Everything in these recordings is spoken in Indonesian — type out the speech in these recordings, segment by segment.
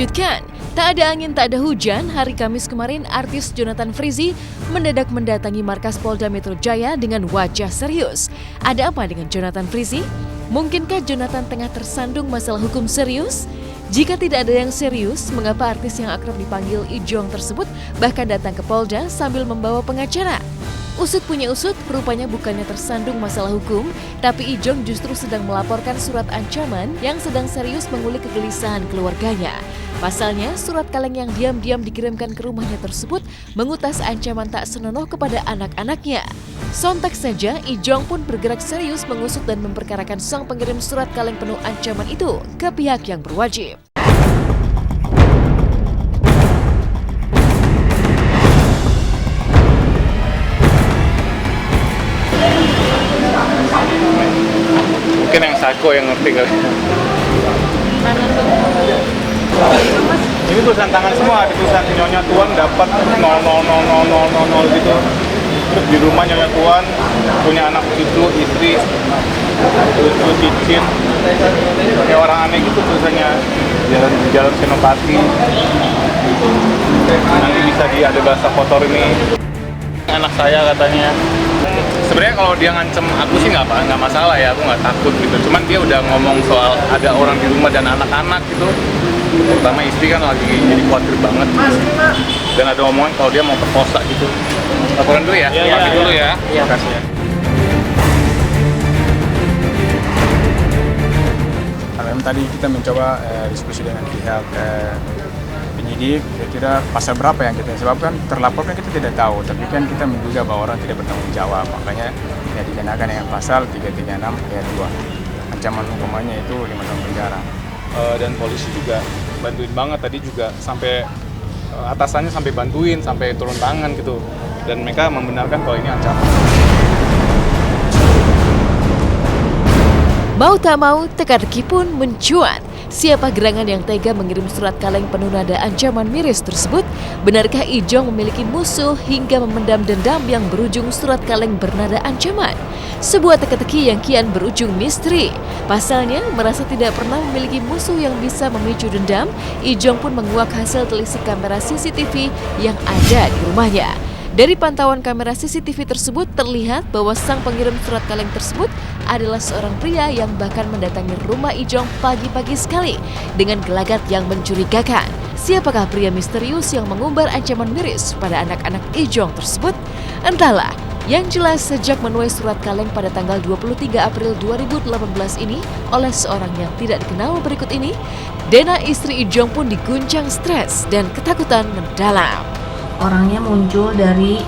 Mengejutkan, tak ada angin tak ada hujan, hari Kamis kemarin artis Jonathan Frizzy mendadak mendatangi markas Polda Metro Jaya dengan wajah serius. Ada apa dengan Jonathan Frizzy? Mungkinkah Jonathan tengah tersandung masalah hukum serius? Jika tidak ada yang serius, mengapa artis yang akrab dipanggil Ijong tersebut bahkan datang ke Polda sambil membawa pengacara? Usut punya usut, rupanya bukannya tersandung masalah hukum, tapi Ijong justru sedang melaporkan surat ancaman yang sedang serius mengulik kegelisahan keluarganya. Pasalnya, surat kaleng yang diam-diam dikirimkan ke rumahnya tersebut mengutas ancaman tak senonoh kepada anak-anaknya. Sontak saja, Ijong pun bergerak serius mengusut dan memperkarakan sang pengirim surat kaleng penuh ancaman itu ke pihak yang berwajib. Mungkin yang psycho yang ngerti kali. Ini tulisan tangan semua, ada tulisan Nyonya Tuan dapat 00000 gitu. Terus di rumah Nyonya Tuan punya anak cucu, istri, cucu cicit. Kayak orang aneh gitu tulisannya. Jalan Senopati. Nanti bisa ada bahasa kotor ini. Anak saya katanya. Sebenarnya kalau dia ngancem aku sih nggak masalah ya, aku nggak takut gitu. Cuman dia udah ngomong soal ada orang di rumah dan anak-anak gitu. Terutama istri kan lagi jadi khawatir banget. Dan ada omongan kalau dia mau perkosa gitu. Laporan dulu ya, pamit dulu ya. Terima kasih ya. Memang tadi kita mencoba diskusi dengan pihak penyidik, kira-kira pasal berapa yang kita sebabkan terlapor kan kita tidak tahu, tapi kan kita menduga bahwa orang tidak bertanggung jawab, makanya ya dikenakan dengan pasal 336 ayat 2. Ancaman hukumannya itu 5 tahun penjara. Dan polisi juga bantuin banget tadi juga sampai atasannya sampai bantuin, sampai turun tangan gitu. Dan mereka membenarkan kalau ini ancaman. Mau tak mau, teka-teki pun mencuat. Siapa gerangan yang tega mengirim surat kaleng penuh nada ancaman miris tersebut? Benarkah Ijong memiliki musuh hingga memendam dendam yang berujung surat kaleng bernada ancaman? Sebuah teka-teki yang kian berujung misteri. Pasalnya, merasa tidak pernah memiliki musuh yang bisa memicu dendam, Ijong pun menguak hasil telisik kamera CCTV yang ada di rumahnya. Dari pantauan kamera CCTV tersebut terlihat bahwa sang pengirim surat kaleng tersebut adalah seorang pria yang bahkan mendatangi rumah Ijong pagi-pagi sekali dengan gelagat yang mencurigakan. Siapakah pria misterius yang mengumbar ancaman miris pada anak-anak Ijong tersebut? Entahlah. Yang jelas sejak menuai surat kaleng pada tanggal 23 April 2018 ini oleh seorang yang tidak dikenal berikut ini, Dena istri Ijong pun diguncang stres dan ketakutan mendalam. Orangnya muncul dari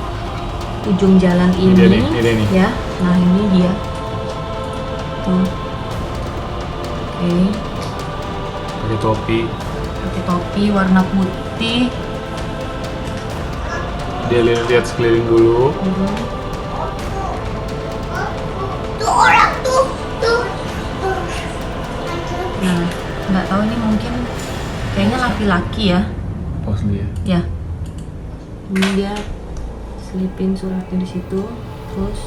ujung jalan ini, ini. ya. Nah ini dia. Oke. Pakai topi warna putih. Dia lihat sekeliling dulu. Tuh orang tuh. Nah, nggak tahu ini mungkin kayaknya laki-laki ya. Pos dia. Ya. Ini dia selipin suratnya di situ, terus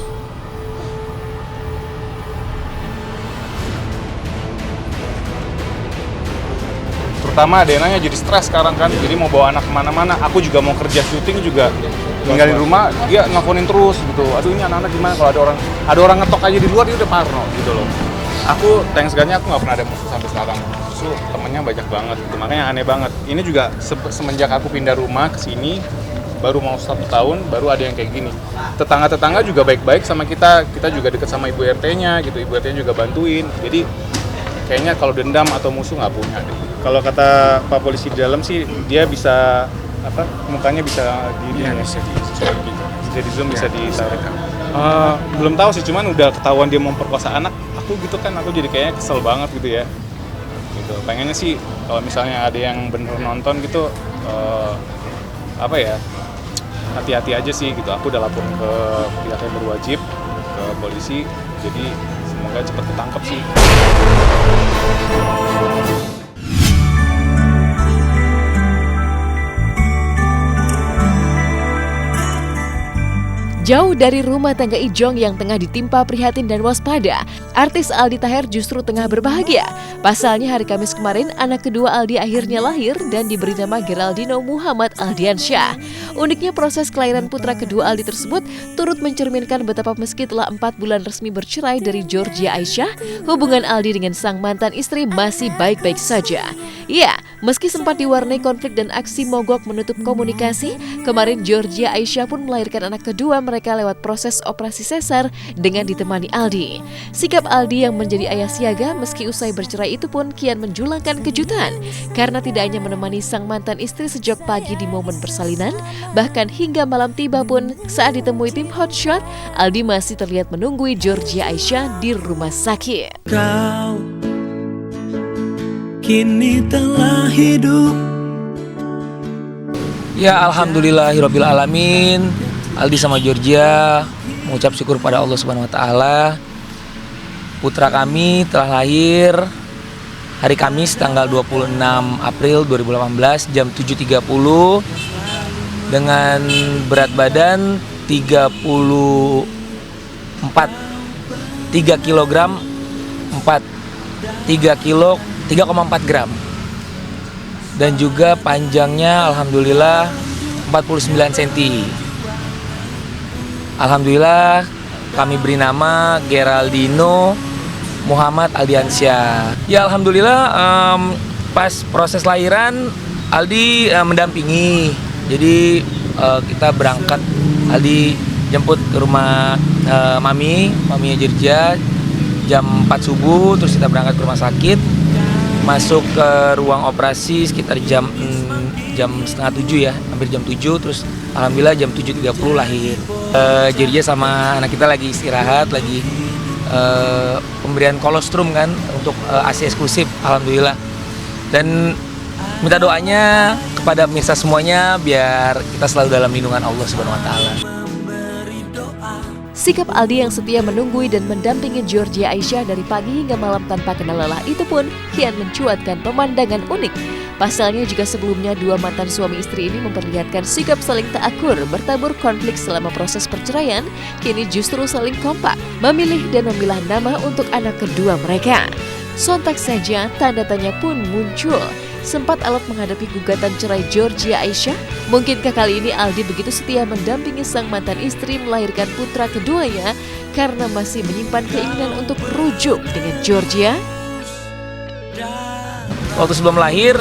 Terutama Denanya jadi stres sekarang kan, jadi mau bawa anak kemana-mana. Aku juga mau kerja syuting juga tinggal di rumah, dia nelfonin terus gitu. Aduh ini anak-anak gimana kalau ada orang ngetok aja di luar dia udah parno gitu loh. Aku thanks God-nya aku nggak pernah ada musuh sampai sekarang. Justru temennya banyak banget gitu, makanya aneh banget. Ini juga semenjak aku pindah rumah ke sini baru mau 1 tahun, baru ada yang kayak gini. Tetangga-tetangga juga baik-baik sama kita juga deket sama ibu RT-nya gitu, ibu RT-nya juga bantuin. Jadi kayaknya kalau dendam atau musuh nggak punya deh. Kalau kata Pak Polisi di dalam sih, dia bisa mukanya bisa Bisa di zoom, bisa ditarik. Belum tahu sih, cuman udah ketahuan dia memperkosa anak. Aku gitu kan, aku jadi kayaknya kesel banget gitu ya. Gitu. Pengennya sih kalau misalnya ada yang bener nonton gitu, hati-hati aja sih gitu. Aku udah lapor ke pihak yang berwajib, ke polisi, jadi semoga cepat ketangkep sih. Jauh dari rumah tangga Ijong yang tengah ditimpa prihatin dan waspada, artis Aldi Taher justru tengah berbahagia. Pasalnya hari Kamis kemarin, anak kedua Aldi akhirnya lahir dan diberi nama Geraldino Muhammad Aldiansyah. Uniknya proses kelahiran putra kedua Aldi tersebut turut mencerminkan betapa meski telah 4 bulan resmi bercerai dari Georgia Aisyah, hubungan Aldi dengan sang mantan istri masih baik-baik saja. Ya, meski sempat diwarnai konflik dan aksi mogok menutup komunikasi, kemarin Georgia Aisyah pun melahirkan anak kedua mereka lewat proses operasi sesar dengan ditemani Aldi. Sikap Aldi yang menjadi ayah siaga meski usai bercerai itu pun kian menjulangkan kejutan, karena tidak hanya menemani sang mantan istri sejak pagi di momen persalinan, bahkan hingga malam tiba pun saat ditemui tim Hotshot, Aldi masih terlihat menunggui Georgia Aisyah di rumah sakit. Kau kini telah hidup. Ya, alhamdulillahirabbil alamin. Aldi sama Georgia mengucap syukur pada Allah Subhanahu wa taala. Putra kami telah lahir hari Kamis tanggal 26 April 2018 jam 7.30 dengan berat badan 3 kg 3,4 gram dan juga panjangnya alhamdulillah 49 cm. Alhamdulillah kami beri nama Geraldino Muhammad Aldiansyah. Ya alhamdulillah pas proses lahiran Aldi mendampingi. Jadi kita berangkat, Aldi jemput ke rumah maminya Georgia jam 4 subuh, terus kita berangkat ke rumah sakit, masuk ke ruang operasi sekitar jam setengah 7 ya, hampir jam 7, terus alhamdulillah jam 7.30 lahir. Georgia sama anak kita lagi istirahat, lagi pemberian kolostrum kan untuk ASI eksklusif, alhamdulillah. Dan minta doanya kepada pemirsa semuanya biar kita selalu dalam lindungan Allah Subhanahu wa taala. Sikap Aldi yang setia menunggui dan mendampingi Georgia Aisyah dari pagi hingga malam tanpa kenal lelah itu pun kian mencuatkan pemandangan unik. Pasalnya juga sebelumnya dua mantan suami istri ini memperlihatkan sikap saling tak akur, bertabur konflik selama proses perceraian, kini justru saling kompak, memilih dan memilah nama untuk anak kedua mereka. Sontak saja tanda tanya pun muncul. Sempat alat menghadapi gugatan cerai Georgia Aisyah? Mungkinkah kali ini Aldi begitu setia mendampingi sang mantan istri melahirkan putra keduanya karena masih menyimpan keinginan untuk rujuk dengan Georgia? Waktu sebelum lahir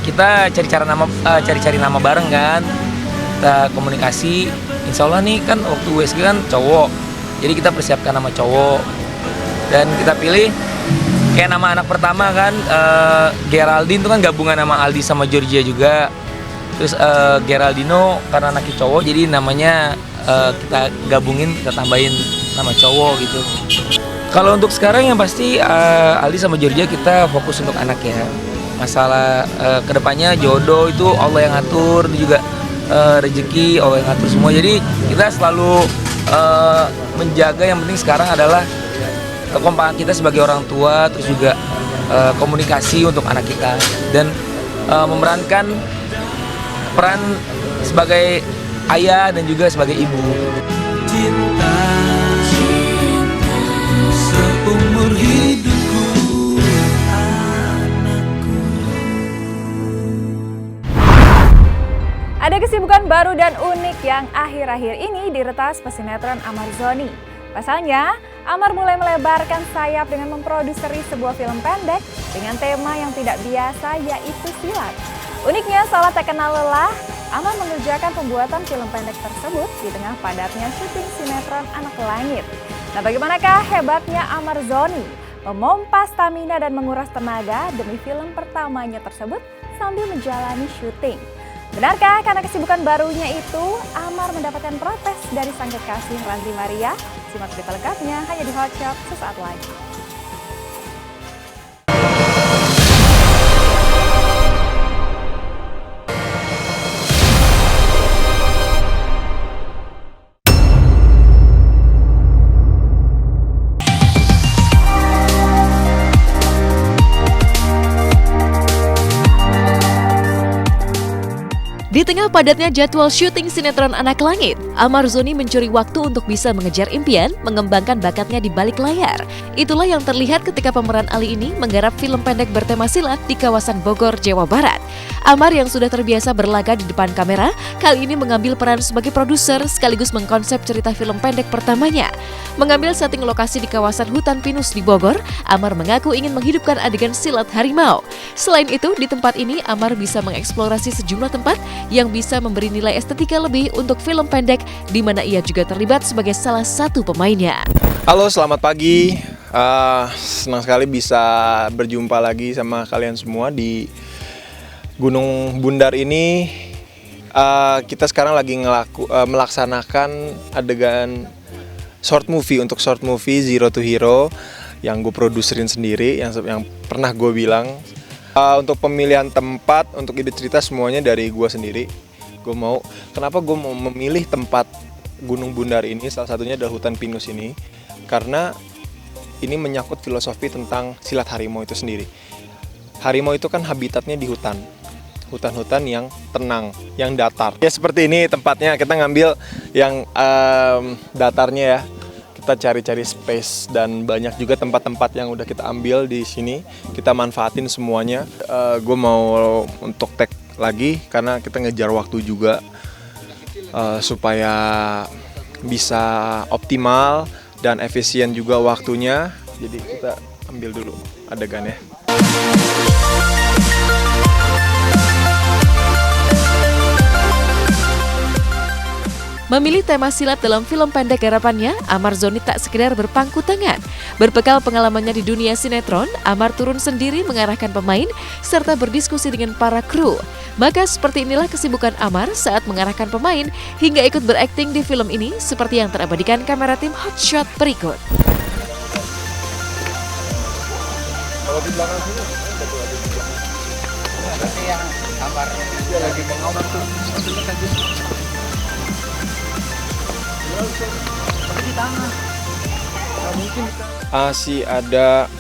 kita cari nama bareng kan, kita komunikasi. Insya Allah nih kan waktu USG kan cowok, jadi kita persiapkan nama cowok dan kita pilih kayak nama anak pertama kan, Geraldine itu kan gabungan nama Aldi sama Georgia juga. Terus Geraldino karena anaknya cowok, jadi namanya kita gabungin, kita tambahin nama cowok gitu. Kalau untuk sekarang yang pasti Aldi sama Georgia kita fokus untuk anak ya. Masalah kedepannya jodoh itu Allah yang ngatur, juga rezeki Allah yang ngatur semua. Jadi kita selalu menjaga, yang penting sekarang adalah kekompakan kita sebagai orang tua, terus juga komunikasi untuk anak kita dan memerankan peran sebagai ayah dan juga sebagai ibu. Cinta seumur hidupku, anakku. Ada kesibukan baru dan unik yang akhir-akhir ini diretas pesinetron Amar Zoni. Pasalnya, Amar mulai melebarkan sayap dengan memproduseri sebuah film pendek dengan tema yang tidak biasa, yaitu silat. Uniknya, salah tak kenal lelah, Amar mengerjakan pembuatan film pendek tersebut di tengah padatnya syuting sinetron Anak Langit. Nah, bagaimanakah hebatnya Amar Zoni memompa stamina dan menguras tenaga demi film pertamanya tersebut sambil menjalani syuting? Benarkah karena kesibukan barunya itu, Amar mendapatkan protes dari sang kekasih Ranti Maria? Simak berita lengkapnya hanya di Hotshot sesaat lagi. Di tengah padatnya jadwal syuting sinetron Anak Langit, Amar Zoni mencuri waktu untuk bisa mengejar impian, mengembangkan bakatnya di balik layar. Itulah yang terlihat ketika pemeran Ali ini menggarap film pendek bertema silat di kawasan Bogor, Jawa Barat. Amar yang sudah terbiasa berlaga di depan kamera, kali ini mengambil peran sebagai produser sekaligus mengkonsep cerita film pendek pertamanya. Mengambil setting lokasi di kawasan hutan pinus di Bogor, Amar mengaku ingin menghidupkan adegan silat harimau. Selain itu, di tempat ini Amar bisa mengeksplorasi sejumlah tempat yang bisa memberi nilai estetika lebih untuk film pendek, di mana ia juga terlibat sebagai salah satu pemainnya. Halo, selamat pagi. Senang sekali bisa berjumpa lagi sama kalian semua di Gunung Bundar ini. Kita sekarang lagi melaksanakan adegan short movie untuk short movie Zero to Hero yang gue produserin sendiri, yang pernah gue bilang. Untuk pemilihan tempat, untuk ide cerita semuanya dari gue sendiri. Kenapa gue mau memilih tempat Gunung Bundar ini, salah satunya adalah hutan pinus ini, karena ini menyangkut filosofi tentang silat harimau itu sendiri. Harimau itu kan habitatnya di hutan-hutan yang tenang, yang datar. Ya seperti ini tempatnya, kita ngambil yang datarnya ya. Kita cari-cari space dan banyak juga tempat-tempat yang udah kita ambil di sini, kita manfaatin semuanya. Gue mau untuk tag lagi karena kita ngejar waktu juga supaya bisa optimal dan efisien juga waktunya. Jadi kita ambil dulu adegannya. Memilih tema silat dalam film pendek garapannya, Amar Zoni tak sekedar berpangku tangan. Berbekal pengalamannya di dunia sinetron, Amar turun sendiri mengarahkan pemain serta berdiskusi dengan para kru. Maka seperti inilah kesibukan Amar saat mengarahkan pemain hingga ikut berakting di film ini seperti yang terabadikan kamera tim Hotshot berikut. Kalau di belakang sini, berarti yang Amar dia lagi mengawal tuh. Masih ada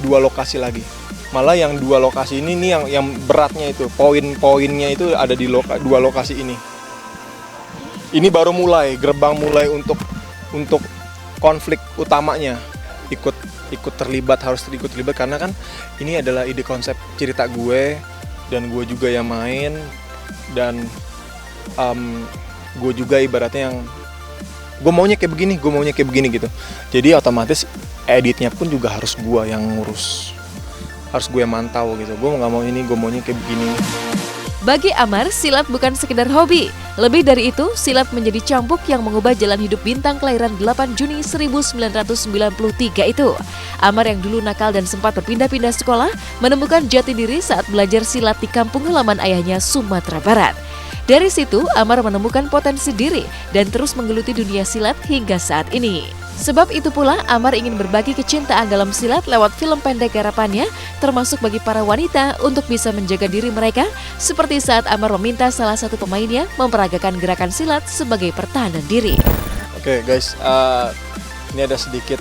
2 lokasi lagi. Malah yang 2 lokasi ini nih yang beratnya itu, poin-poinnya itu ada di 2 lokasi ini. Ini baru gerbang mulai untuk konflik utamanya ikut terlibat, harus ikut terlibat karena kan ini adalah ide konsep cerita gue dan gue juga yang main dan gue juga ibaratnya yang gue maunya kayak begini gitu. Jadi otomatis editnya pun juga harus gue yang ngurus, harus gue yang mantau gitu. Gue nggak mau ini, gue maunya kayak begini. Bagi Amar, silat bukan sekedar hobi. Lebih dari itu, silat menjadi cambuk yang mengubah jalan hidup bintang kelahiran 8 Juni 1993 itu. Amar yang dulu nakal dan sempat berpindah-pindah sekolah, menemukan jati diri saat belajar silat di kampung halaman ayahnya, Sumatera Barat. Dari situ, Amar menemukan potensi diri dan terus menggeluti dunia silat hingga saat ini. Sebab itu pula, Amar ingin berbagi kecintaan dalam silat lewat film pendek garapannya, termasuk bagi para wanita untuk bisa menjaga diri mereka, seperti saat Amar meminta salah satu pemainnya memperagakan gerakan silat sebagai pertahanan diri. Oke guys, ini ada sedikit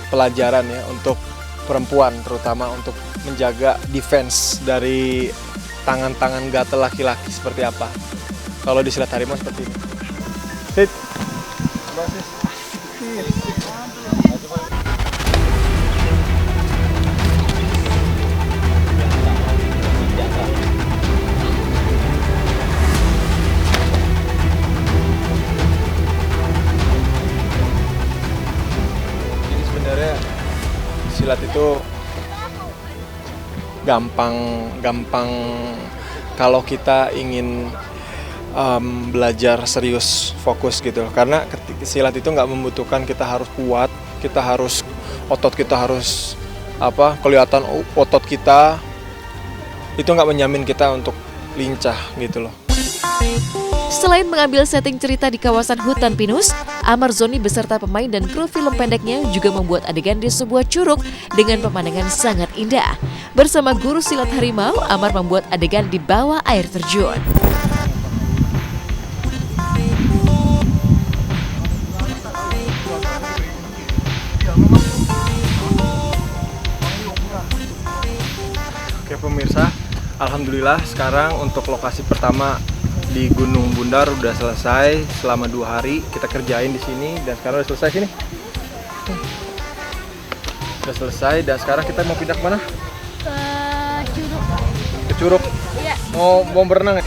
pelajaran ya untuk perempuan, terutama untuk menjaga defense dari tangan-tangan gatel laki-laki seperti apa. Kalau di silat harimau seperti ini. Sit. Jadi sebenarnya silat itu gampang kalau kita ingin belajar serius, fokus gitu. Karena silat itu nggak membutuhkan kita harus kuat, otot kita harus kelihatan otot kita, itu nggak menjamin kita untuk lincah gitu loh. Selain mengambil setting cerita di kawasan hutan pinus, Amar Zoni beserta pemain dan kru film pendeknya juga membuat adegan di sebuah curug dengan pemandangan sangat indah. Bersama guru silat harimau, Amar membuat adegan di bawah air terjun. Oke pemirsa, alhamdulillah sekarang untuk lokasi pertama di Gunung Bundar udah selesai selama 2 hari kita kerjain di sini dan sekarang udah selesai sini. Udah selesai dan sekarang kita mau pindah kemana? Ke Curug. Ke Curug. Iya. Mau berenang ya?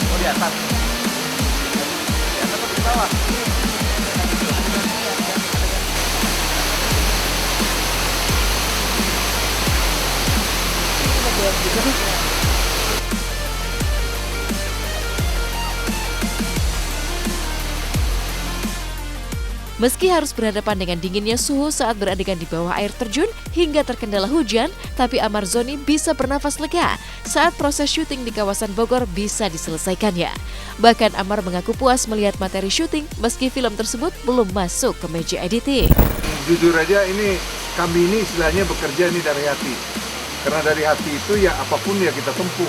Oh di atas. Di atas atau di bawah? Meski harus berhadapan dengan dinginnya suhu saat beradegan di bawah air terjun hingga terkendala hujan, tapi Amar Zoni bisa bernafas lega saat proses syuting di kawasan Bogor bisa diselesaikannya. Bahkan Amar mengaku puas melihat materi syuting meski film tersebut belum masuk ke meja editing. Jujur aja kami ini istilahnya bekerja ini dari hati. Karena dari hati itu ya apapun ya kita tempuh.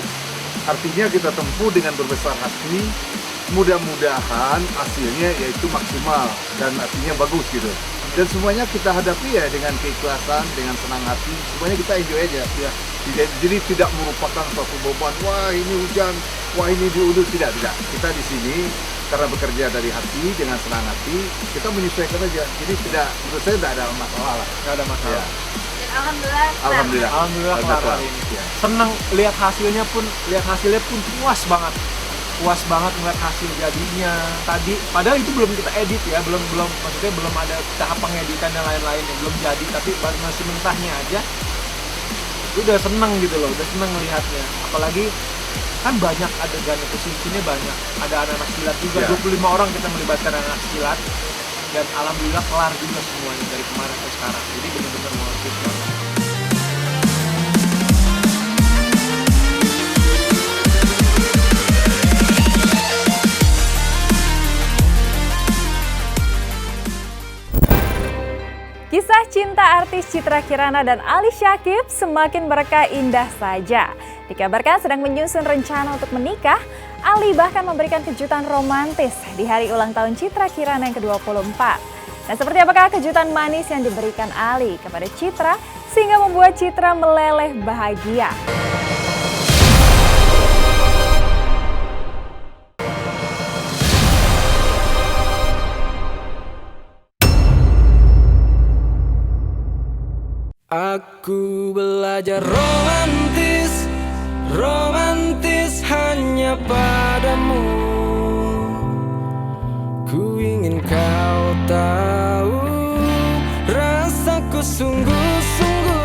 Artinya kita tempuh dengan berbesar hati. Mudah-mudahan hasilnya yaitu maksimal dan artinya bagus gitu. Dan semuanya kita hadapi ya dengan keikhlasan, dengan senang hati. Semuanya kita enjoy aja ya. Jadi tidak merupakan suatu beban. Wah ini hujan, wah ini diudur tidak. Kita di sini karena bekerja dari hati dengan senang hati, kita menyesuaikan aja. Jadi menurut saya tidak ada masalah lah. Tidak ada masalah. Ya. Alhamdulillah kelar hari ini. Ya. Senang lihat hasilnya pun puas banget melihat hasil jadinya tadi, padahal itu belum kita edit ya, belum maksudnya belum ada tahap pengeditan dan lain-lain yang belum jadi, tapi masih mentahnya aja udah seneng gitu loh, udah seneng melihatnya. Apalagi kan banyak adegan itu scene-nya banyak, ada anak-anak silat juga, 25 orang kita melibatkan anak silat dan alhamdulillah kelar juga semuanya dari kemarin ke sekarang, jadi benar-benar worth it banget. Kisah cinta artis Citra Kirana dan Ali Syakib semakin berkah indah saja. Dikabarkan sedang menyusun rencana untuk menikah, Ali bahkan memberikan kejutan romantis di hari ulang tahun Citra Kirana yang ke-24. Nah, seperti apakah kejutan manis yang diberikan Ali kepada Citra sehingga membuat Citra meleleh bahagia? Aku belajar romantis hanya padamu. Ku ingin kau tahu rasaku sungguh-sungguh.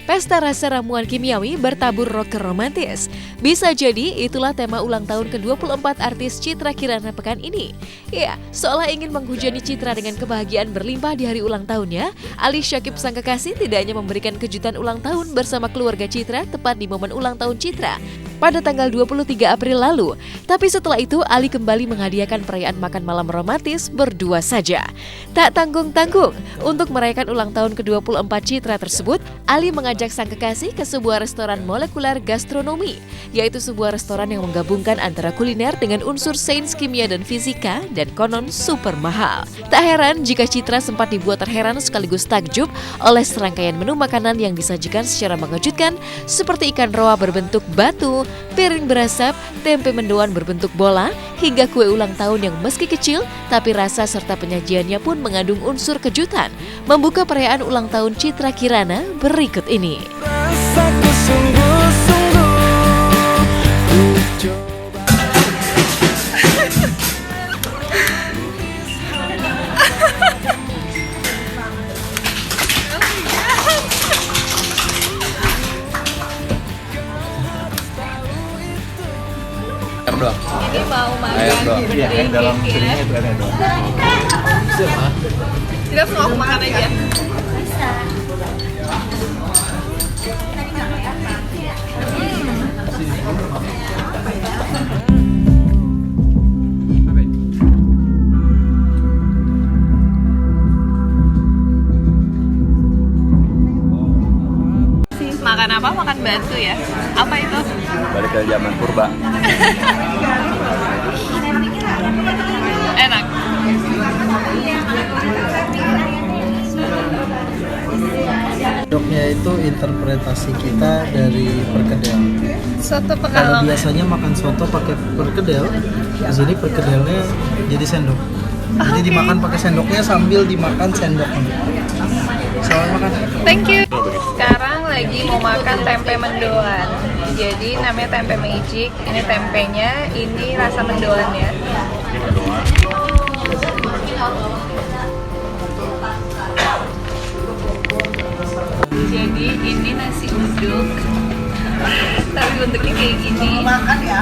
Pesta rasa ramuan kimiawi bertabur rocker romantis. Bisa jadi itulah tema ulang tahun ke-24 artis Citra Kirana pekan ini. Ya, seolah ingin menghujani Citra dengan kebahagiaan berlimpah di hari ulang tahunnya, Ali Syakib sang kekasih tidak hanya memberikan kejutan ulang tahun bersama keluarga Citra tepat di momen ulang tahun Citra pada tanggal 23 April lalu. Tapi setelah itu Ali kembali menghadiahkan perayaan makan malam romantis berdua saja. Tak tanggung-tanggung, untuk merayakan ulang tahun ke-24 Citra tersebut, Ali mengajak sang kekasih ke sebuah restoran molekuler gastronomi, yaitu sebuah restoran yang menggabungkan antara kuliner dengan unsur sains kimia dan fisika dan konon super mahal. Tak heran jika Citra sempat dibuat terheran sekaligus takjub oleh serangkaian menu makanan yang disajikan secara mengejutkan seperti ikan roa berbentuk batu, piring berasap, tempe mendoan berbentuk bola, hingga kue ulang tahun yang meski kecil tapi rasa serta penyajiannya pun mengandung unsur kejutan. Membuka perayaan ulang tahun Citra Kirana berikut ini. Rasaku sungguh-sungguh ku coba. Ini mau makan yang dalam piringnya itu ada dong. Kita semua aku makan aja. Makan apa? Makan batu ya? Apa itu? Balik ke zaman purba. Enak. Doknya itu interpretasi kita dari perkedel. Soto Kalau Pekalongan. biasanya makan soto pakai perkedel, di sini perkedelnya jadi sendok. Jadi dimakan pakai sendoknya sambil dimakan sendoknya. Selamat makan. Thank you. Sekarang lagi mau makan tempe mendoan. Jadi namanya tempe magic. Ini tempenya, ini rasa mendoannya. Jadi ini nasi uduk. Tapi bentuknya kayak gini.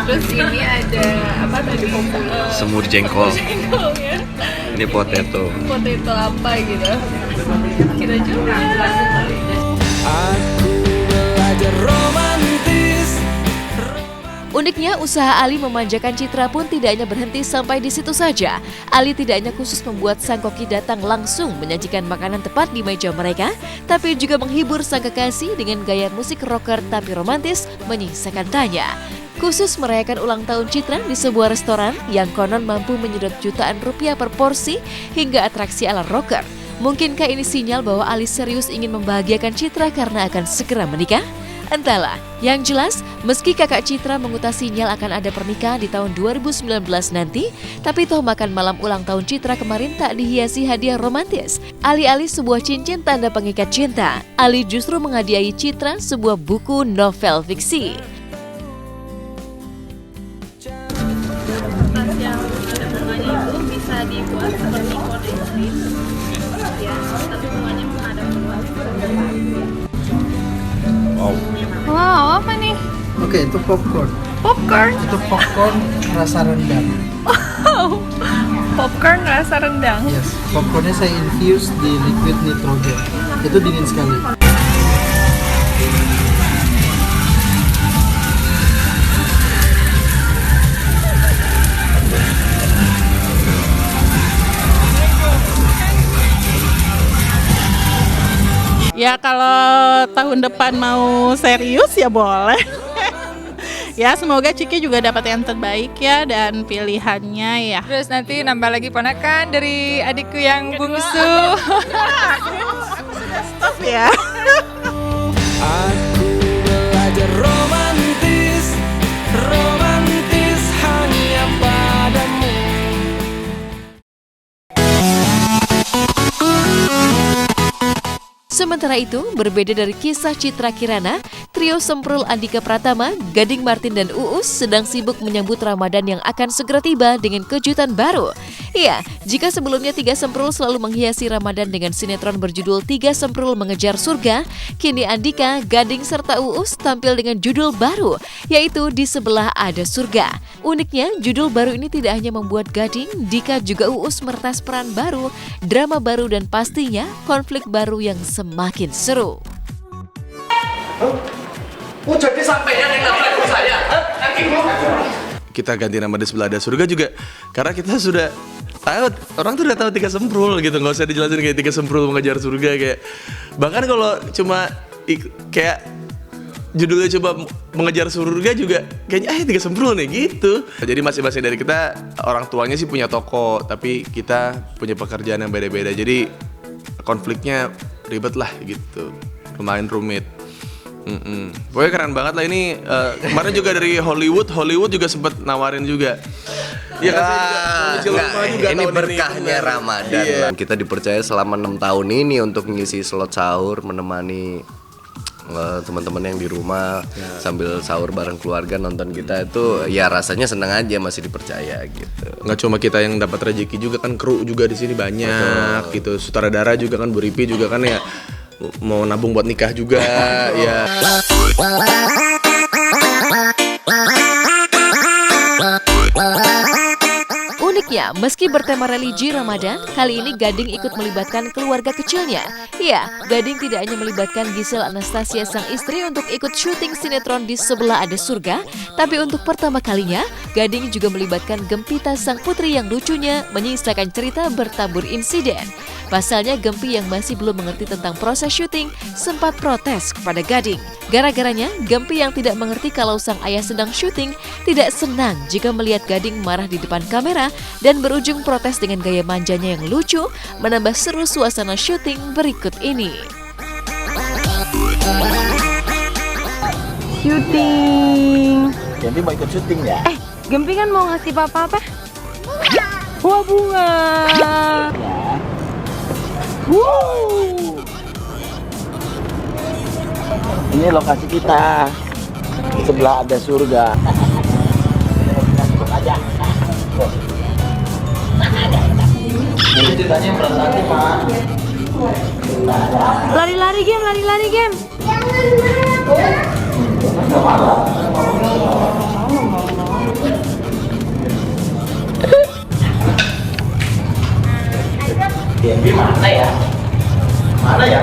Terus ini ada apa tadi populer? Semur jengkol. Jengkolnya. Ini potato. Potato apa gitu? Kita coba. Aku belajar romantis. Uniknya, usaha Ali memanjakan citra pun tidak hanya berhenti sampai di situ saja. Ali tidak hanya khusus membuat sang koki datang langsung menyajikan makanan tepat di meja mereka, tapi juga menghibur sang kekasih dengan gaya musik rocker tapi romantis menyisakan tanya. Khusus merayakan ulang tahun Citra di sebuah restoran yang konon mampu menyedot jutaan rupiah per porsi hingga atraksi ala rocker. Mungkinkah ini sinyal bahwa Ali serius ingin membahagiakan Citra karena akan segera menikah? Entahlah, yang jelas meski kakak Citra mengutas sinyal akan ada pernikahan di tahun 2019 nanti, tapi toh makan malam ulang tahun Citra kemarin tak dihiasi hadiah romantis. Alih-alih sebuah cincin tanda pengikat cinta, Ali justru menghadiahi Citra sebuah buku novel fiksi. Tas yang ada bunganya itu bisa dibuat seperti kode street. Ya, tapi bunganya menghadap keluar. Wow, apa nih? Oke, itu popcorn. Popcorn? Itu popcorn rasa rendang. Wow, popcorn rasa rendang. Yes, popcornnya saya infuse di liquid nitrogen. Itu dingin sekali. Ya kalau tahun depan mau serius ya boleh. Ya semoga Ciki juga dapat yang terbaik ya dan pilihannya ya. Terus nanti nambah lagi ponakan dari adikku yang bungsu. Stop ya. Aku belajar romantis, romantis hanya padamu. Sementara itu, berbeda dari kisah Citra Kirana, trio Semprul Andika Pratama, Gading Martin dan Uus sedang sibuk menyambut Ramadan yang akan segera tiba dengan kejutan baru. Iya, jika sebelumnya Tiga Semprul selalu menghiasi Ramadan dengan sinetron berjudul Tiga Semprul Mengejar Surga, kini Andika, Gading serta Uus tampil dengan judul baru, yaitu Di Sebelah Ada Surga. Uniknya, judul baru ini tidak hanya membuat Gading, Dika juga Uus meretas peran baru, drama baru dan pastinya konflik baru yang semakin seru. Oh jadi sampainya yang nabrak saya? Kita ganti nama Di Sebelah Ada Surga juga karena kita sudah tahu, orang tuh udah tahu Tiga Semprul gitu, nggak usah dijelasin kayak Tiga Semprul Mengejar Surga kayak. Bahkan kalau cuma kayak judulnya coba Mengejar Surga juga kayaknya Tiga Semprul nih gitu. Jadi masing-masing dari kita orang tuanya sih punya toko, tapi kita punya pekerjaan yang beda-beda. Jadi konfliknya ribet lah gitu, lumayan rumit. Pokoknya keren banget lah ini. Kemarin juga dari Hollywood juga sempat nawarin juga. Ya, ini berkahnya Ramadan. Iya. Kita dipercaya selama 6 tahun ini untuk ngisi slot sahur, menemani teman-teman yang di rumah sambil sahur bareng keluarga nonton kita itu ya rasanya senang aja masih dipercaya gitu. Nggak cuma kita yang dapat rezeki juga kan, kru juga di sini banyak. Betul. Gitu. Sutradara juga kan, Bu Ripi juga kan ya mau nabung buat nikah juga ya. Uniknya, meski bertema religi Ramadan, kali ini Gading ikut melibatkan keluarga kecilnya. Ya, Gading tidak hanya melibatkan Gisel Anastasia sang istri untuk ikut syuting sinetron Di Sebelah Ada Surga, tapi untuk pertama kalinya, Gading juga melibatkan Gempita sang putri yang lucunya menyisakan cerita bertabur insiden. Pasalnya Gempi yang masih belum mengerti tentang proses syuting sempat protes kepada Gading. Gara-garanya, Gempi yang tidak mengerti kalau sang ayah sedang syuting tidak senang jika melihat Gading marah di depan kamera dan berujung protes dengan gaya manjanya yang lucu, menambah seru suasana syuting berikut ini. Syuting. Gempi mau ikut syuting ya? Gempi kan mau ngasih papa apa? Wah, bunga. Ini lokasi kita. Sebelah ada surga. Ini ditanya perasaan sih, Mak. Lari-lari game, lari-lari game. Gempi mana ya? Mana ya?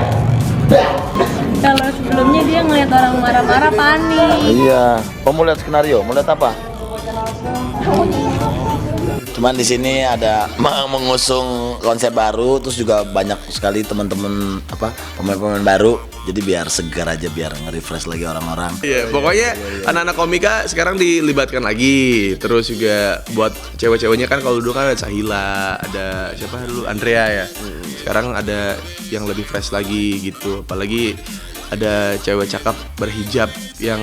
Kalau sebelumnya dia ngeliat orang marah-marah panik. Iya. Mau lihat skenario? Mau lihat apa? Cuman di sini ada mengusung konsep baru, terus juga banyak sekali teman-teman pemain-pemain baru. Jadi biar segar aja, biar nge-refresh lagi orang-orang. Iya, pokoknya anak-anak komika sekarang dilibatkan lagi. Terus juga buat cewek-ceweknya kan kalau dulu kan ada Sahila, ada siapa dulu Andrea ya. Sekarang ada yang lebih fresh lagi gitu. Apalagi ada cewek cakep berhijab yang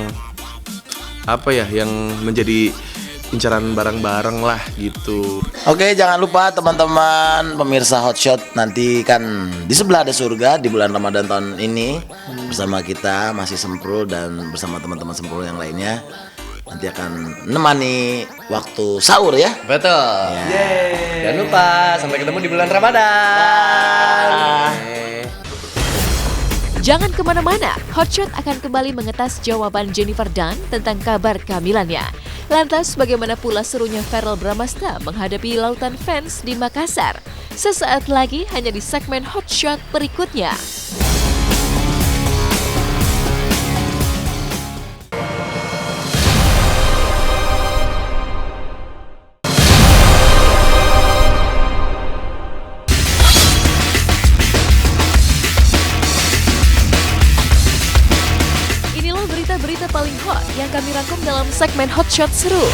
yang menjadi incaran bareng-bareng lah gitu. Oke, jangan lupa teman-teman pemirsa Hotshot, nanti kan di sebelah ada surga di bulan Ramadan tahun ini bersama kita masih Semprul dan bersama teman-teman Semprul yang lainnya. Nanti akan menemani waktu sahur ya. Betul. Jangan lupa, sampai ketemu di bulan Ramadan. Jangan kemana-mana, Hotshot akan kembali mengetas jawaban Jennifer Dunn tentang kabar kehamilannya. Lantas bagaimana pula serunya Verrell Bramasta menghadapi lautan fans di Makassar? Sesaat lagi hanya di segmen Hotshot berikutnya. Berita paling hot yang kami rangkum dalam segmen Hotshot Seru.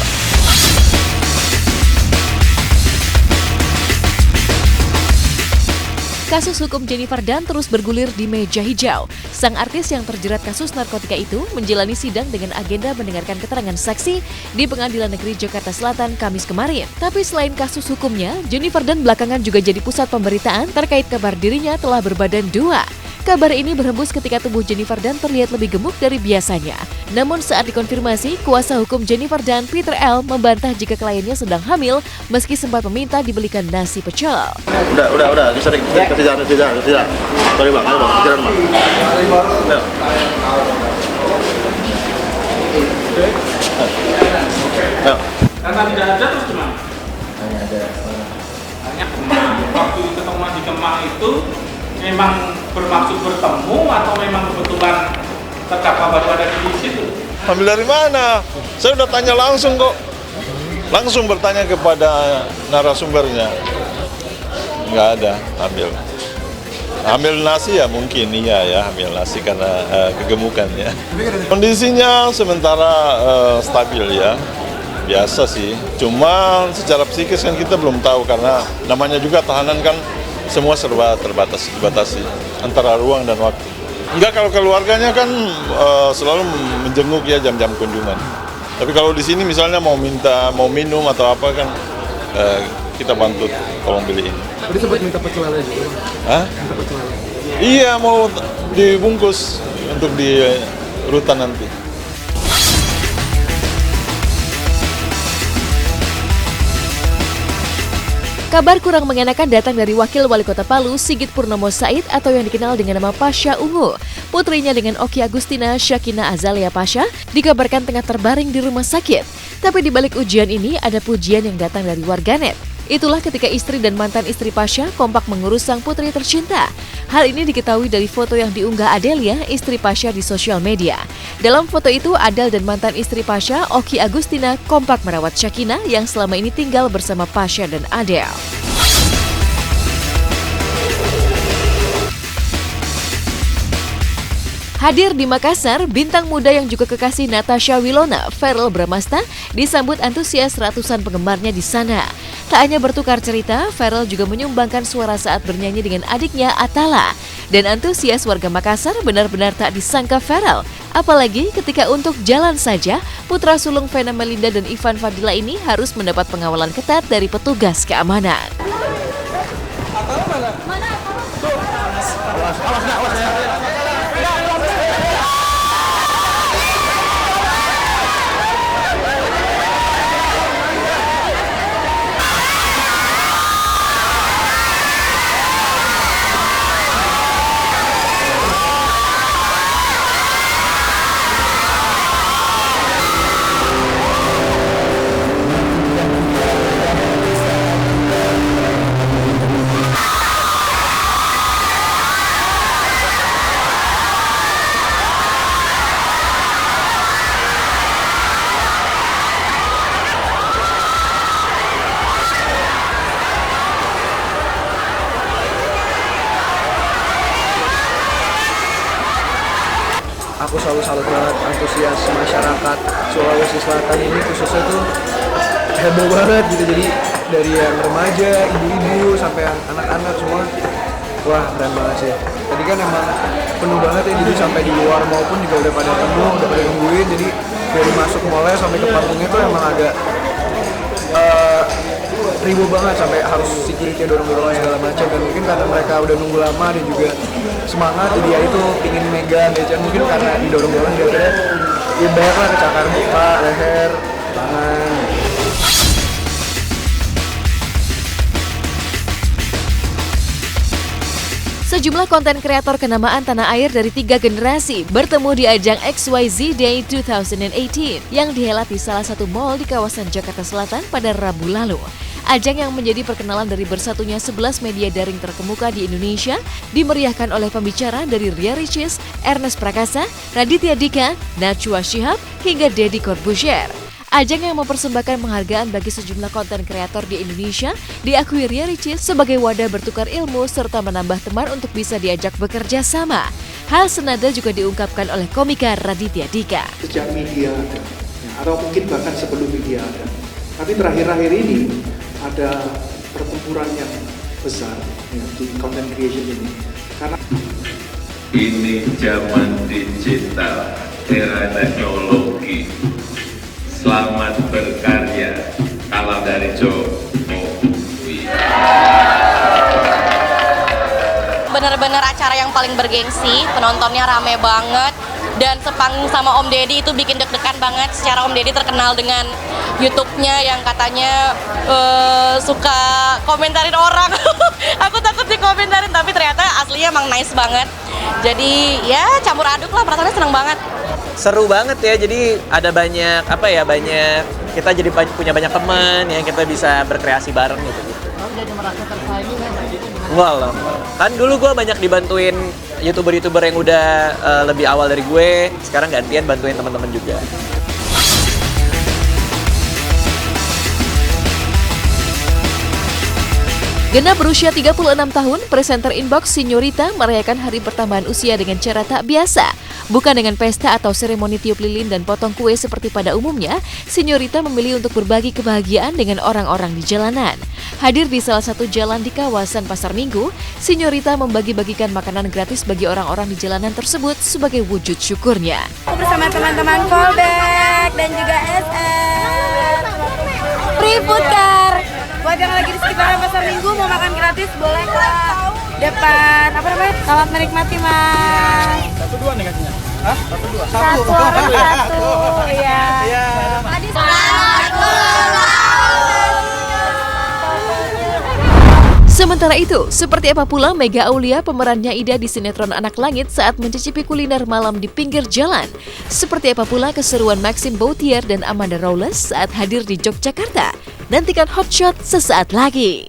Kasus hukum Jennifer Dunn terus bergulir di meja hijau. Sang artis yang terjerat kasus narkotika itu menjalani sidang dengan agenda mendengarkan keterangan saksi di Pengadilan Negeri Jakarta Selatan Kamis kemarin. Tapi selain kasus hukumnya, Jennifer Dunn belakangan juga jadi pusat pemberitaan terkait kabar dirinya telah berbadan 2. Kabar ini berhembus ketika tubuh Jennifer Dunn terlihat lebih gemuk dari biasanya. Namun saat dikonfirmasi, kuasa hukum Jennifer Dunn, Peter L., membantah jika kliennya sedang hamil meski sempat meminta dibelikan nasi pecel. Udah, sering kasih jalan. Sorry Bang, ayo Bang, jalan Bang. Karena tidak ada terus gimana? Hanya ada. Waktu ketemu di Kemang itu memang bermaksud bertemu atau memang kebetulan terkapa baru ada di situ? Ambil dari mana? Saya udah tanya langsung kok. Langsung bertanya kepada narasumbernya. Nggak ada ambil. Ambil nasi ya mungkin iya ya, ambil nasi karena kegemukan ya. Kondisinya sementara stabil ya. Biasa sih. Cuma secara psikis kan kita belum tahu karena namanya juga tahanan kan semua serba dibatasi antara ruang dan waktu. Enggak, kalau keluarganya kan selalu menjenguk ya jam-jam kunjungan. Tapi kalau di sini misalnya mau minum atau apa kan kita bantu tolong beliin. Tadi sempat minta pecel lele juga. Hah? Minta pecel lele. Iya, mau dibungkus untuk di rutan nanti. Kabar kurang mengenakan datang dari Wakil Wali Kota Palu, Sigit Purnomo Said atau yang dikenal dengan nama Pasha Ungu. Putrinya dengan Oki Agustina Syakina Azalia Pasha dikabarkan tengah terbaring di rumah sakit. Tapi di balik ujian ini ada pujian yang datang dari warganet. Itulah ketika istri dan mantan istri Pasha kompak mengurus sang putri tercinta. Hal ini diketahui dari foto yang diunggah Adelia, istri Pasha di sosial media. Dalam foto itu, Adel dan mantan istri Pasha, Oki Agustina, kompak merawat Syakina yang selama ini tinggal bersama Pasha dan Adel. Hadir di Makassar, bintang muda yang juga kekasih Natasha Wilona, Verrell Bramasta, disambut antusias ratusan penggemarnya di sana. Tak hanya bertukar cerita, Farel juga menyumbangkan suara saat bernyanyi dengan adiknya Atala. Dan antusias warga Makassar benar-benar tak disangka Farel. Apalagi ketika untuk jalan saja, putra sulung Vena Melinda dan Ivan Fadila ini harus mendapat pengawalan ketat dari petugas keamanan. Aku selalu salut banget antusias masyarakat Sulawesi Selatan ini, khususnya tuh heboh banget gitu. Jadi dari yang remaja, ibu-ibu sampai anak-anak semua, wah keren banget sih. Tadi kan emang penuh banget ya, jadi sampai di luar maupun juga udah pada penuh, udah pada nungguin. Jadi dari masuk mallnya sampai ke panggungnya tuh emang agak ribu banget, sampai harus security dorong-dorong segala macam. Dan mungkin karena mereka udah nunggu lama dan juga semangat, jadi ya itu pingin megang ya. Mungkin karena didorong-dorong jadi akhirnya ya banyak lah kecakaran muka, leher, tangan. Sejumlah konten kreator kenamaan tanah air dari 3 generasi bertemu di ajang XYZ Day 2018 yang dihelat di salah satu mal di kawasan Jakarta Selatan pada Rabu lalu. Ajang yang menjadi perkenalan dari bersatunya 11 media daring terkemuka di Indonesia dimeriahkan oleh pembicara dari Ria Ricis, Ernest Prakasa, Raditya Dika, Najwa Shihab, hingga Deddy Corbuzier. Ajang yang mempersembahkan penghargaan bagi sejumlah konten kreator di Indonesia diakui Ria Ricis sebagai wadah bertukar ilmu serta menambah teman untuk bisa diajak bekerja sama. Hal senada juga diungkapkan oleh komika Raditya Dika. Sejak media ada, ya, atau mungkin bahkan sebelum media ada. Tapi terakhir-akhir ini ada pertempuran yang besar ya, di content creation ini. Karena ini zaman digital, era teknologi. Selamat berkarya, kalah dari Jokowi. Bener-bener acara yang paling bergengsi, penontonnya rame banget. Dan sepanggung sama Om Deddy itu bikin deg-degan banget. Secara Om Deddy terkenal dengan YouTube-nya yang katanya suka komentarin orang. Aku takut dikomentarin, tapi ternyata aslinya emang nice banget. Jadi ya campur aduk lah, perasaannya seneng banget. Seru banget ya, jadi ada banyak kita jadi punya banyak teman yang kita bisa berkreasi bareng gitu. Jadi merasa tersaingi Enggak lah, kan dulu gue banyak dibantuin youtuber yang udah lebih awal dari gue, sekarang gantian bantuin teman-teman juga. Genap berusia 36 tahun, presenter Inbox Sinyorita merayakan hari pertambahan usia dengan cara tak biasa. Bukan dengan pesta atau seremoni tiup lilin dan potong kue seperti pada umumnya, Sinyorita memilih untuk berbagi kebahagiaan dengan orang-orang di jalanan. Hadir di salah satu jalan di kawasan Pasar Minggu, Sinyorita membagi-bagikan makanan gratis bagi orang-orang di jalanan tersebut sebagai wujud syukurnya. Bersama teman-teman Polbek dan juga SM Free Food Car. Buat yang lagi di sekitaran Pasar Minggu mau makan gratis boleh kok. Depan selamat menikmati Mas. 1-2 nih kasihnya. Hah? 1-2. Satu orang satu. Iya. Selamat ulang tahun. Sementara itu, seperti apa pula Mega Aulia pemerannya Ida di sinetron Anak Langit saat mencicipi kuliner malam di pinggir jalan? Seperti apa pula keseruan Maxim Bautier dan Amanda Rawless saat hadir di Yogyakarta? Nantikan Hot Shot sesaat lagi.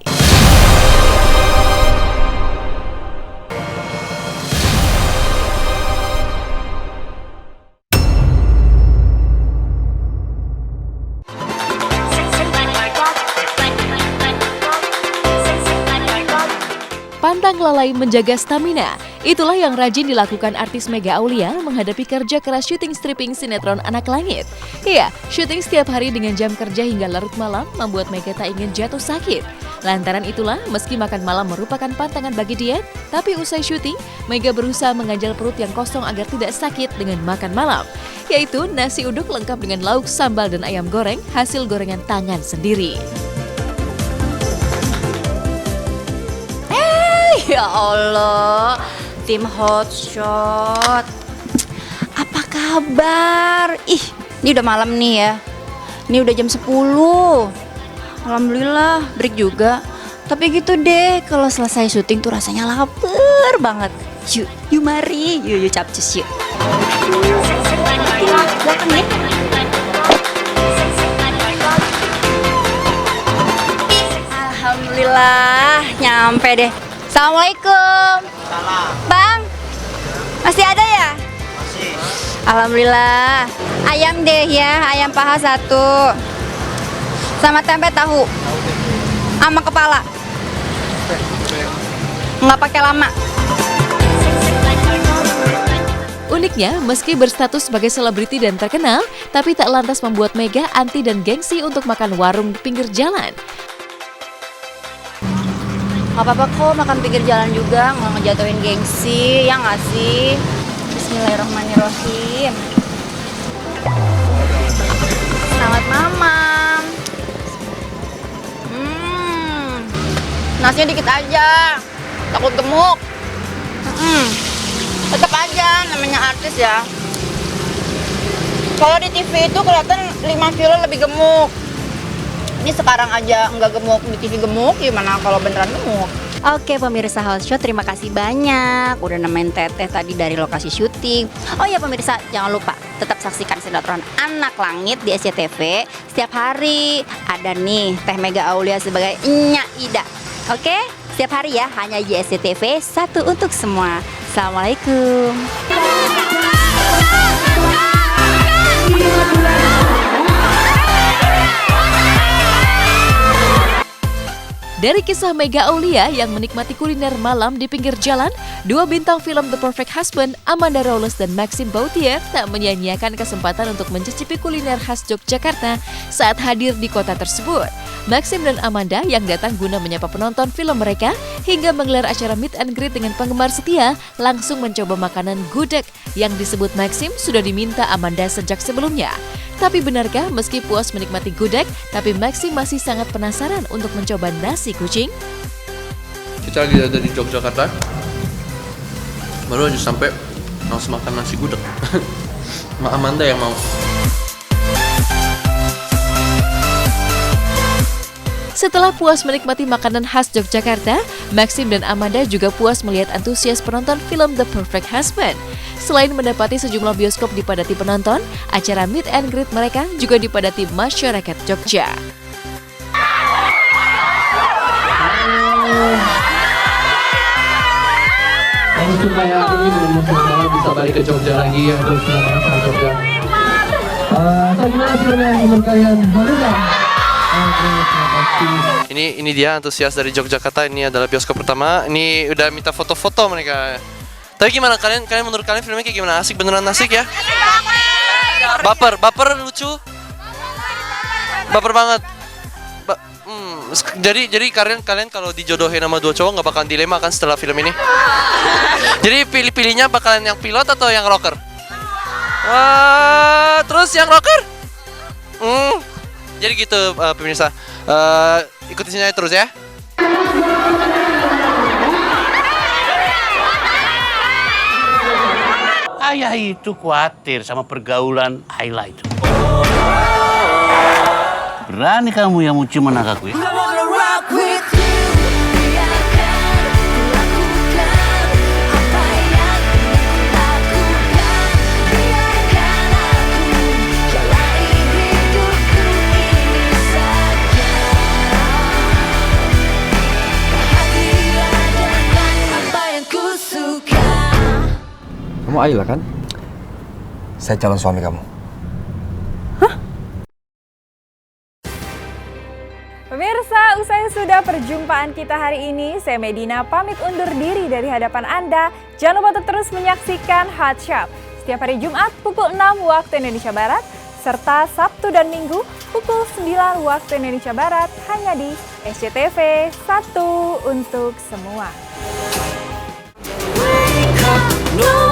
Pantang lalai menjaga stamina. Itulah yang rajin dilakukan artis Mega Aulia menghadapi kerja keras syuting stripping sinetron Anak Langit. Iya, syuting setiap hari dengan jam kerja hingga larut malam membuat Mega tak ingin jatuh sakit. Lantaran itulah, meski makan malam merupakan pantangan bagi diet, tapi usai syuting, Mega berusaha mengganjal perut yang kosong agar tidak sakit dengan makan malam, yaitu nasi uduk lengkap dengan lauk, sambal, dan ayam goreng hasil gorengan tangan sendiri. Ya Allah, tim Hotshot, apa kabar? Ih, ini udah malam nih ya. Ini udah jam 10. Alhamdulillah, break juga. Tapi gitu deh, kalau selesai syuting tuh rasanya lapar banget. Yuk mari, yuk capcus yuk. Belakang ya. Alhamdulillah, nyampe deh. Assalamualaikum. Salam. Bang, masih ada ya? Masih. Alhamdulillah. Ayam deh ya, ayam paha 1. Sama tempe tahu. Sama kepala. Nggak pakai lama. Uniknya, meski berstatus sebagai selebriti dan terkenal, tapi tak lantas membuat Mega anti dan gengsi untuk makan warung di pinggir jalan. Gak apa-apa kok makan pinggir jalan juga, nggak ngejatuhin gengsi, ya nggak sih? Bismillahirrahmanirrahim. Selamat mamam. Nasinya dikit aja, takut gemuk. Tetap aja namanya artis ya. Kalau di TV itu kelihatan 5 kilo lebih gemuk. Ini sekarang aja nggak gemuk, di TV gemuk, gimana kalau beneran gemuk? Oke pemirsa Hotshot, terima kasih banyak udah nemenin Teteh tadi dari lokasi syuting. Oh ya pemirsa, jangan lupa tetap saksikan sinetron Anak Langit di SCTV. Setiap hari ada nih Teh Mega Aulia sebagai Nyak Ida. Oke, setiap hari ya, hanya di SCTV, satu untuk semua. Assalamualaikum. Dari kisah Mega Aulia yang menikmati kuliner malam di pinggir jalan, 2 bintang film The Perfect Husband, Amanda Rolles dan Maxim Bautier tak menyia-nyiakan kesempatan untuk mencicipi kuliner khas Yogyakarta saat hadir di kota tersebut. Maxim dan Amanda yang datang guna menyapa penonton film mereka hingga menggelar acara meet and greet dengan penggemar setia langsung mencoba makanan gudeg yang disebut Maxim sudah diminta Amanda sejak sebelumnya. Tapi benarkah meski puas menikmati gudeg, tapi Maxim masih sangat penasaran untuk mencoba nasi kucing? Kita lagi ada di Yogyakarta, baru aja sampai langsung makan nasi gudeg. Mak Amanda yang mau. Setelah puas menikmati makanan khas Yogyakarta, Maxim dan Amanda juga puas melihat antusias penonton film The Perfect Husband. Selain mendapati sejumlah bioskop dipadati penonton, acara meet and greet mereka juga dipadati masyarakat Jogja. Supaya aku ini belum bisa balik ke Jogja lagi ya, terus sama Jogja. Gimana filmnya menurut kalian? Bagus nggak? Ini dia antusias dari Yogyakarta. Ini adalah bioskop pertama. Ini udah minta foto-foto mereka. Tapi gimana kalian menurut kalian filmnya kayak gimana? Asik, beneran asik ya? Baper lucu. Baper banget. Jadi kalian kalau dijodohin sama 2 cowok nggak bakalan dilema kan setelah film ini? Jadi pilihnya bakalan yang pilot atau yang rocker? Terus yang rocker? Jadi gitu pemirsa. Ikutin saya terus ya. Ayah itu khawatir sama pergaulan Ayla itu. Berani kamu yang mau ciuman anakku ya? Kamu Ayla kan? Saya calon suami kamu. Pemirsa, usai sudah sudah perjumpaan kita hari ini. Saya Medina pamit undur diri dari hadapan Anda. Jangan lupa untuk terus menyaksikan Hot Shot setiap hari Jumat pukul 6 waktu Indonesia Barat, serta Sabtu dan Minggu pukul 9 waktu Indonesia Barat hanya di SCTV, satu untuk semua. No